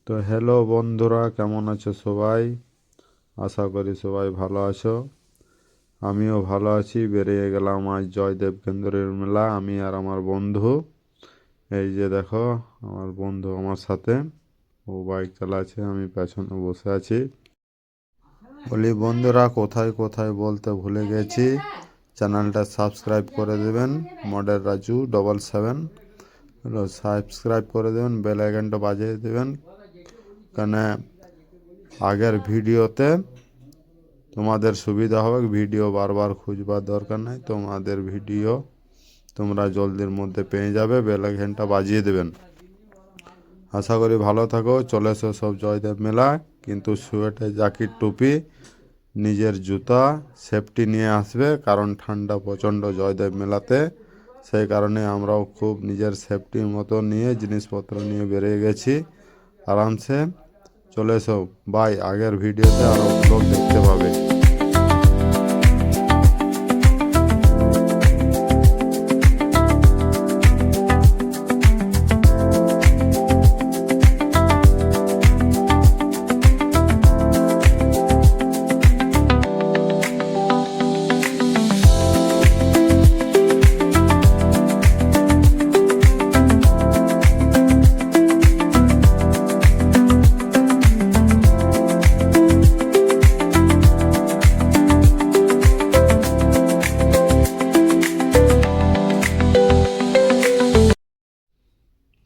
তো হ্যালো বন্ধুরা, কেমন আছো সবাই? আশা করি সবাই ভালো আছো। আমিও ভালো আছি। বেরিয়ে গেলাম আজ জয়দেব কেন্দ্রের মেলা, আমি আর আমার বন্ধু। এই যে দেখো, আমার বন্ধু আমার সাথে, ও বাইক চালাচ্ছে, আমি পেছনে বসে আছি। বলি বন্ধুরা, কোথায় কোথায় বলতে ভুলে গেছি, চ্যানেলটা সাবস্ক্রাইব করে দেবেন। মডেল রাজু 777 সাবস্ক্রাইব করে দেবেন, বেল আইকনটা বাজিয়ে দেবেন, কেন আগের ভিডিওতে তোমাদের সুবিধা হবে। ভিডিও বারবার খুঁজবার দরকার নাই, তোমাদের ভিডিও তোমরা জলদির মধ্যে পেয়ে যাবে। বেল আইকনটা বাজিয়ে দেবেন। আশা করি ভালো থাকো। চলে এসো সব জয়দেব মেলা, কিন্তু সোয়েটার, জ্যাকেট, টুপি, নিজের জুতা সেফটি নিয়ে আসবে, কারণ ঠান্ডা প্রচণ্ড জয়দেব মেলাতে। সেই কারণে আমরাও খুব নিজের সেফটির মতো নিয়ে জিনিসপত্র নিয়ে বেরিয়ে গেছি আরামসে। চলে এসো বাই, আগের ভিডিওতে আরও লোক দেখতে পাবে।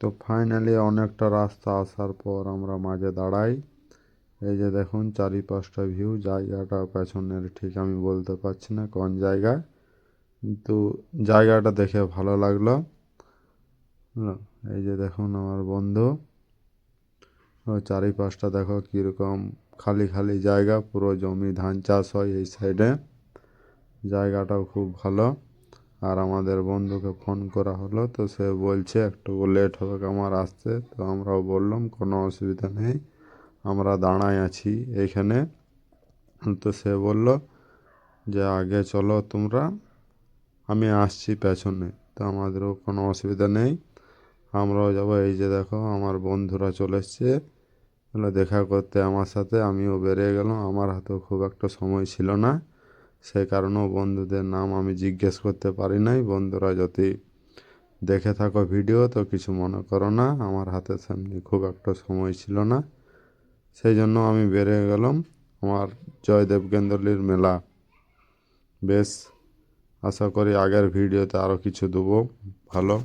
তো ফাইনালি অনেকটা রাস্তা আসার পর আমরা মাঝে দাঁড়াই। এই যে দেখুন চারিপাশটা ভিউ, জায়গাটা পেছনের ঠিক আমি বলতে পারছি না কোন জায়গায়, কিন্তু জায়গাটা দেখে ভালো লাগলো। এই যে দেখুন আমার বন্ধু, ও চারিপাশটা দেখো কীরকম খালি খালি জায়গা, পুরো জমি ধান চাষ হয় এই সাইডে। জায়গাটাও খুব ভালো। আর আমাদের বন্ধুকে ফোন করা হলো, তো সে বলছে একটু লেট হবে আমার আসতে। তো আমরাও বললাম কোনো অসুবিধা নেই, আমরা দাঁড়াই আছি এইখানে। তো সে বলল যে আগে চলো তোমরা, আমি আসছি পেছনে। তো আমাদেরও কোনো অসুবিধা নেই, আমরাও যাবো। এই যে দেখো আমার বন্ধুরা চলে এসছে দেখা করতে আমার সাথে। আমিও বেরিয়ে গেলাম, আমার হাতেও খুব একটা সময় ছিল না, সেই কারণেও বন্ধুদের নাম আমি জিজ্ঞেস করতে পারি নাই। বন্ধুরা যদি দেখে থাকো ভিডিও তো কিছু মনে করো না, আমার হাতে সামনে খুব একটা সময় ছিল না, সেই জন্য আমি বেরিয়ে গেলাম আমার জয়দেব কেন্দ্রলির মেলা। বেশ, আশা করি আগের ভিডিওতে আরও কিছু দেবো ভালো।